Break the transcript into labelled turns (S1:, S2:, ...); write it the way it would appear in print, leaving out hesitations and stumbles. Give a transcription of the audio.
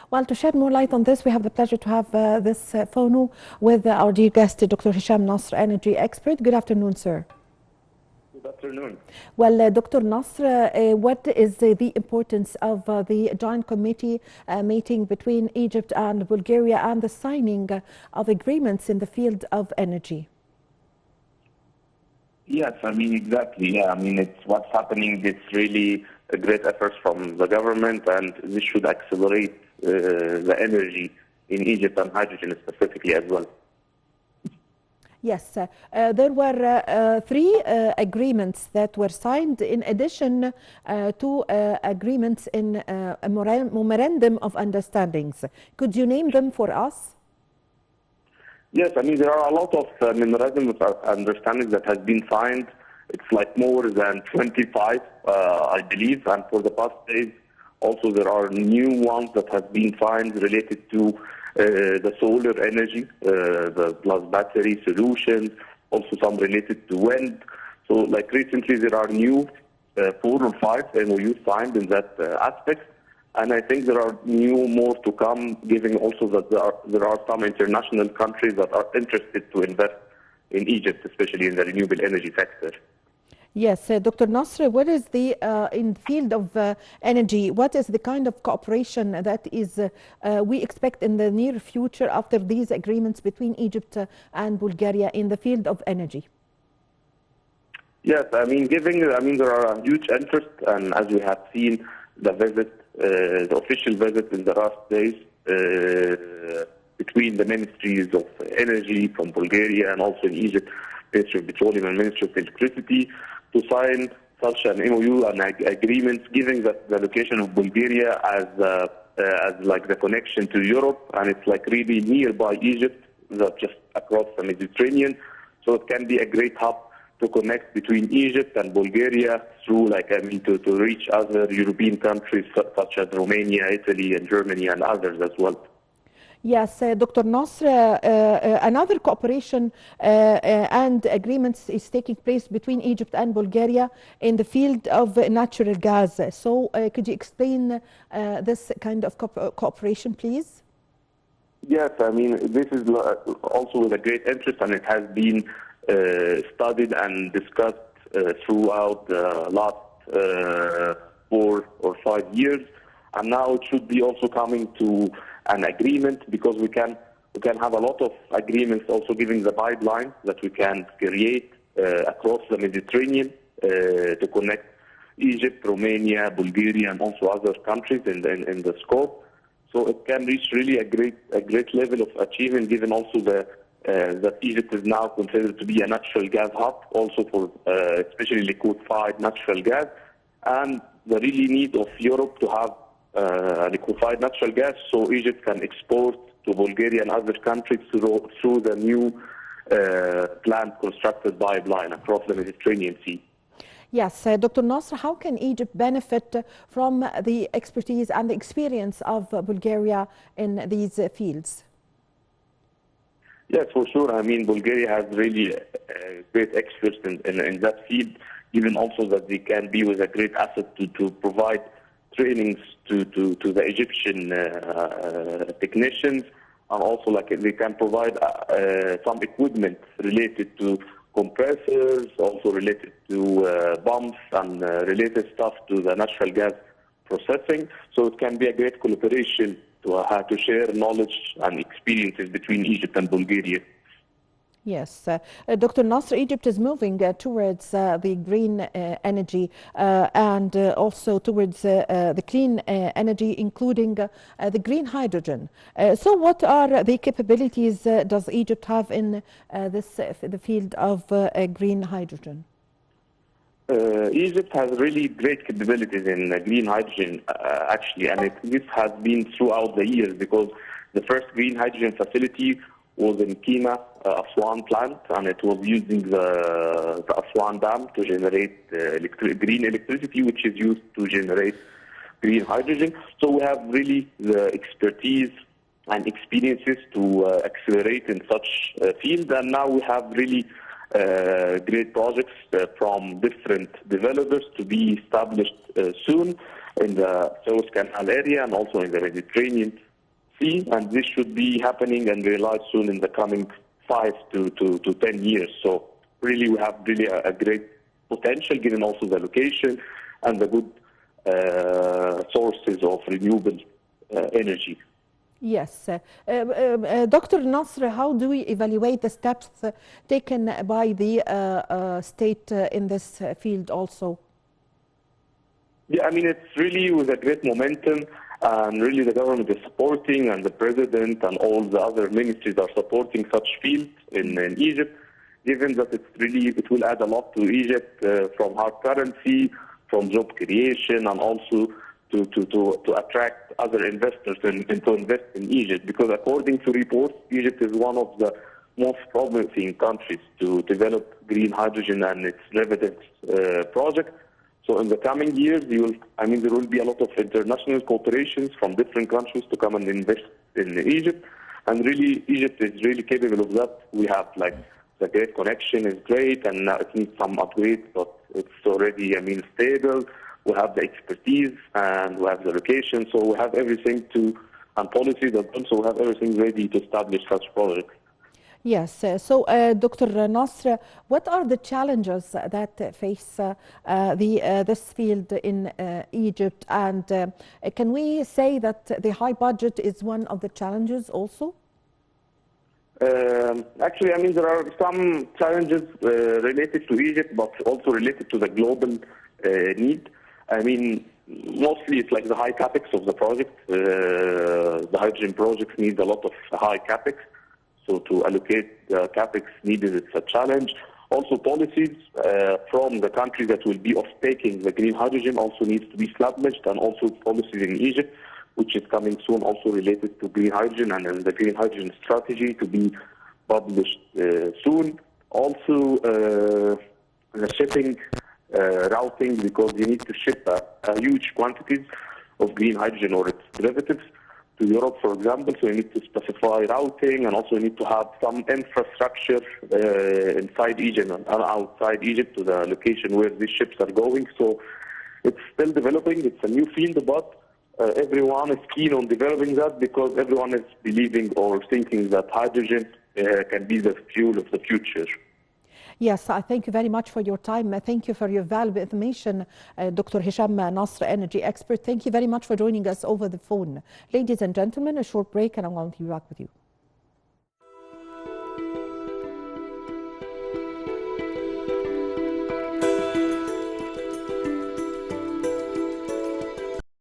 S1: Well, to shed more light on this, we have the pleasure to have this phone with our dear guest, Dr. Hisham Nasr, energy expert. Good afternoon, sir.
S2: Good afternoon.
S1: Well, Dr. Nasr, what is the importance of the joint committee meeting between Egypt and Bulgaria and the signing of agreements in the field of energy?
S2: Yes, I mean, exactly. Yeah, I mean, it's what's happening. It's really a great effort from the government, and this should accelerate the energy in Egypt and hydrogen specifically as well.
S1: Yes, there were three agreements that were signed in addition to agreements in a memorandum of understandings. Could you name them for us?
S2: Yes, I mean, there are a lot of memorandum of understandings that has been signed. It's like more than 25, I believe, and for the past days, also there are new ones that have been signed related to the solar energy, the plus battery solutions, also some related to wind. So, like recently, there are new 4 or 5 MOUs signed in that aspect. And I think there are more to come, given also that there are some international countries that are interested to invest in Egypt, especially in the renewable energy sector.
S1: Yes, Dr. Nasr, what is the, in the field of energy, what is the kind of cooperation that is we expect in the near future after these agreements between Egypt and Bulgaria in the field of energy?
S2: Yes, I mean, there are a huge interest, and as we have seen, the official visit in the last days between the ministries of energy from Bulgaria and also in Egypt, Ministry of Petroleum and Ministry of Electricity, to sign such an MOU and agreements, giving that the location of Bulgaria as like the connection to Europe, and it's like really nearby Egypt, just across the Mediterranean, so it can be a great hub to connect between Egypt and Bulgaria through, to reach other European countries such as Romania, Italy, and Germany, and others as well.
S1: Yes, Dr. Nasr, another cooperation and agreements is taking place between Egypt and Bulgaria in the field of natural gas. So could you explain this kind of cooperation, please?
S2: Yes, I mean, this is also with a great interest, and it has been studied and discussed throughout the last 4 or 5 years, and now it should be also coming to an agreement, because we can have a lot of agreements also giving the pipeline that we can create across the Mediterranean to connect Egypt, Romania, Bulgaria, and also other countries in the scope. So it can reach really a great level of achievement, given also that Egypt is now considered to be a natural gas hub, also for especially liquefied natural gas, and the really need of Europe to have liquefied natural gas, so Egypt can export to Bulgaria and other countries through the new planned constructed pipeline across the Mediterranean Sea.
S1: Yes, Dr. Nasr, how can Egypt benefit from the expertise and the experience of Bulgaria in these fields?
S2: Yes, for sure. I mean, Bulgaria has really great experts in that field, even also that they can be with a great asset to provide trainings to the Egyptian technicians, and also they can provide some equipment related to compressors, also related to pumps and related stuff to the natural gas processing. So it can be a great collaboration to share knowledge and experiences between Egypt and Bulgaria.
S1: Yes, Dr. Nasr, Egypt is moving towards the green energy and also towards the clean energy, including the green hydrogen. So what are the capabilities does Egypt have in the field of green hydrogen?
S2: Egypt has really great capabilities in green hydrogen, actually, and this has been throughout the years, because the first green hydrogen facility was in Kima, Aswan plant, and it was using the Aswan dam to generate green electricity, which is used to generate green hydrogen. So we have really the expertise and experiences to accelerate in such field, and now we have really great projects from different developers to be established soon in the Suez Canal area and also in the Mediterranean Sea, and this should be happening and realized soon in the coming 5 to 10 years. So really, we have really a great potential, given also the location and the good sources of renewable energy.
S1: Yes. Dr. Nasr, how do we evaluate the steps taken by the state in this field also?
S2: Yeah, I mean, it's really with a great momentum, and really the government is supporting, and the president and all the other ministries are supporting such fields in Egypt, given that it will add a lot to Egypt from hard currency, from job creation, and also to attract other investors and to invest in Egypt. Because according to reports, Egypt is one of the most promising countries to develop green hydrogen and its derivatives project. So in the coming years, there will be a lot of international corporations from different countries to come and invest in Egypt. And really, Egypt is really capable of that. We have the grid connection is great, and now it needs some upgrades, but it's already, stable. We have the expertise and we have the location, so we have everything and policies that also have everything ready to establish such projects.
S1: Yes. So, Dr. Nasr, what are the challenges that face this field in Egypt? And can we say that the high budget is one of the challenges also?
S2: Actually, there are some challenges related to Egypt, but also related to the global need. Mostly it's like the high capex of the project. The hydrogen project needs a lot of high capex. So to allocate the capex needed, it's a challenge. Also, policies from the countries that will be off-taking the green hydrogen also needs to be established, and also policies in Egypt, which is coming soon, also related to green hydrogen and the green hydrogen strategy to be published soon. Also, the shipping routing, because you need to ship a huge quantities of green hydrogen or its derivatives to Europe, for example, so you need to specify routing, and also you need to have some infrastructure inside Egypt and outside Egypt to the location where these ships are going. So it's still developing. It's a new field, but everyone is keen on developing that because everyone is believing or thinking that hydrogen can be the fuel of the future.
S1: Yes, I thank you very much for your time. Thank you for your valuable information, Dr. Hisham, Nasr, energy expert. Thank you very much for joining us over the phone. Ladies and gentlemen, a short break and I'm going to be back with you.